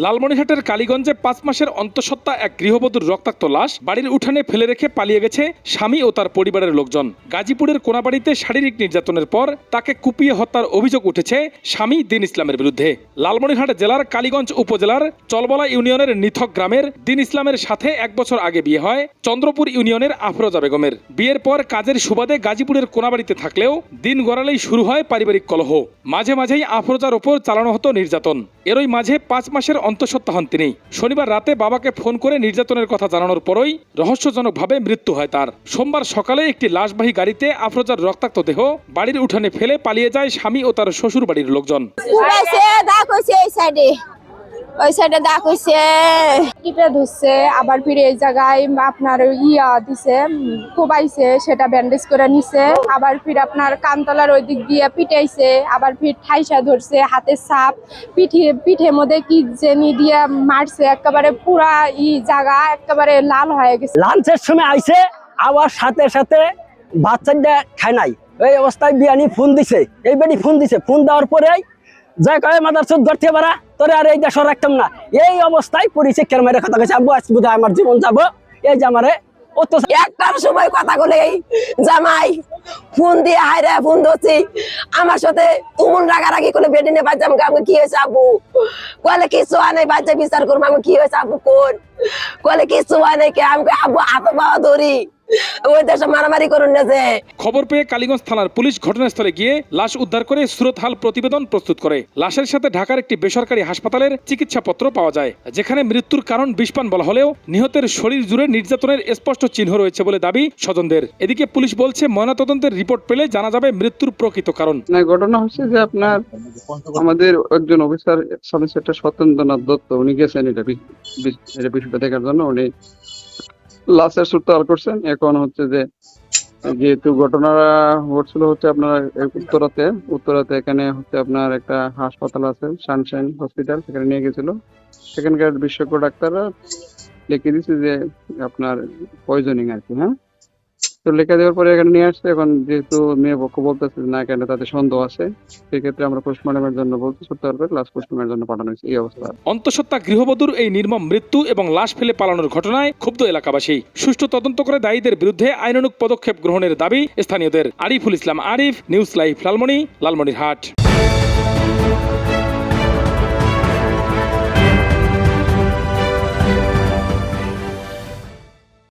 লালমনিরহাটের কালীগঞ্জে 5 মাসের অন্তঃসত্ত্বা এক গৃহবধূর রক্তাক্ত লাশ বাড়ির উঠানে ফেলে রেখে পালিয়ে গেছে স্বামী ও তার পরিবারের লোকজন। গাজীপুরের কোনাবাড়িতে শারীরিক নির্যাতনের পর তাকে কুপিয়ে হত্যার অভিযোগ উঠেছে স্বামী দিন ইসলামের বিরুদ্ধে। লালমনিরহাট জেলার কালীগঞ্জ উপজেলার চলবলা ইউনিয়নের নিথক গ্রামের দিন ইসলামের সাথে 1 বছর আগে বিয়ে হয় চন্দ্রপুর ইউনিয়নের আফরোজা বেগমের। বিয়ের পর কাজের সুবাদে গাজীপুরের কোনাবাড়িতে থাকলেও দিন গড়ালেই শুরু হয় পারিবারিক কলহ। মাঝে মাঝেই আফরোজার ওপর চালানো হতো নির্যাতন। এরই মাঝে 5 মাসের অন্তঃসত্ত্বা হন তিনি। শনিবার রাতে বাবাকে ফোন করে নির্যাতনের কথা জানানোর পরই রহস্যজনকভাবে মৃত্যু হয় তার। সোমবার সকালে একটি লাশবাহী গাড়িতে আফরোজার রক্তাক্ত দেহ বাড়ির উঠানে ফেলে পালিয়ে যায় স্বামী ও তার শ্বশুর বাড়ির লোকজন। ওই সাইডে দাগ হইছে, টিপে ধরছে, আবার ফিরে এই জায়গায় আপনার দিছে, কোবাইছে, সেটা ব্যান্ডেজ করে নিছে, আবার ফিরে আপনার কানতলার ওই দিক দিয়ে পিটাইছে, আবার ফির ঠাইসা ধরছে, হাতের ছাপ, পিঠের মধ্যে কি জেনি দিয়ে মারছে, একেবারে পুরা জায়গা একেবারে লাল হয়ে গেছে। লাঞ্চের সময় আইছে, আবার সাথে সাথে বাচ্চাটা খায় নাই, এই অবস্থায় বিয়ানি ফোন দিছে, এই বেডি ফোন দিছে, ফোন দেওয়ার পরে যাই কয়ে মাদার চোদ ধরতে পারা তোরে আর এই দেশ রাখতাম না। এই অবস্থায় পরিচয় কেন মেরে কথা কইছে, আব্বু আজকে বোধহয় আমার জীবন যাবো। এই যে আমারে একটার সময় কথা বলে জামাই ফোন দিয়ে হায়রে ফোন ধরছি, আমার সাথে তুমুল রাগারাগি করে বেডি নিয়ে বাচ্চা আমাকে কি হয়েছে আব্বু, কলে কিছু হয় নাই, বাচ্চা বিচার করবো, আমি কি হয়েছে আব্বু কোন, কলে কিছু হয় নাই, কে আমাকে আব্বু হাত পাওয়া ধরি ওই দেশে মারামারি করুন না। যে খবর পেয়ে কালীগঞ্জ থানার পুলিশ ঘটনাস্থলে গিয়ে লাশ উদ্ধার করে সুরতহাল প্রতিবেদন প্রস্তুত করে। লাশের সাথে ঢাকার একটি বেসরকারি হাসপাতালের চিকিৎসাপত্র পাওয়া যায়, যেখানে মৃত্যুর কারণ বিষপান বলা হলেও নিহতের শরীর জুড়ে নির্যাতনের স্পষ্ট চিহ্ন রয়েছে বলে দাবি স্বজনদের। এদিকে পুলিশ বলছে ময়নাতদন্তের রিপোর্ট পেলে জানা যাবে মৃত্যুর প্রকৃত কারণ। ঘটনা হচ্ছে যে আপনার আমাদের একজন officer sub inspector Satyendranath Dutta, উনি গেছেন এটা বিষয়টা দেখার জন্য, উনি লাশের সুরতাল করছেন। এখন হচ্ছে যে যেহেতু ঘটনাটা ঘটছিল হচ্ছে আপনার উত্তরাতে এখানে হচ্ছে আপনার একটা হাসপাতাল আছে সানশাইন হসপিটাল, সেখানে নিয়ে গেছিল। সেখানকার বিশেষজ্ঞ ডাক্তাররা লিখে দিচ্ছে যে আপনার পয়জনিং আর কি। হ্যাঁ, তো লেখা দেওয়ার পরে এখানে নিয়ে আসছে। এখন যেহেতু মেয়ে পক্ষ বলতেছে না, এখানে তাদের সন্দেহ আছে, সেক্ষেত্রে আমরা পোস্টমর্টমের জন্য বলতে সত্তর করে লাশ পোস্টমর্টমের জন্য পাঠানো হয়েছে। এই অবস্থা অন্তঃসত্ত্বা গৃহবধূর এই নির্মম মৃত্যু এবং লাশ ফেলে পালানোর ঘটনায় ক্ষুব্ধ এলাকাবাসী। সুষ্ঠু তদন্ত করে দায়ীদের বিরুদ্ধে আইনানুগ পদক্ষেপ গ্রহণের দাবি স্থানীয়দের। Ariful Islam, Arif, news live, Lalmonirhat.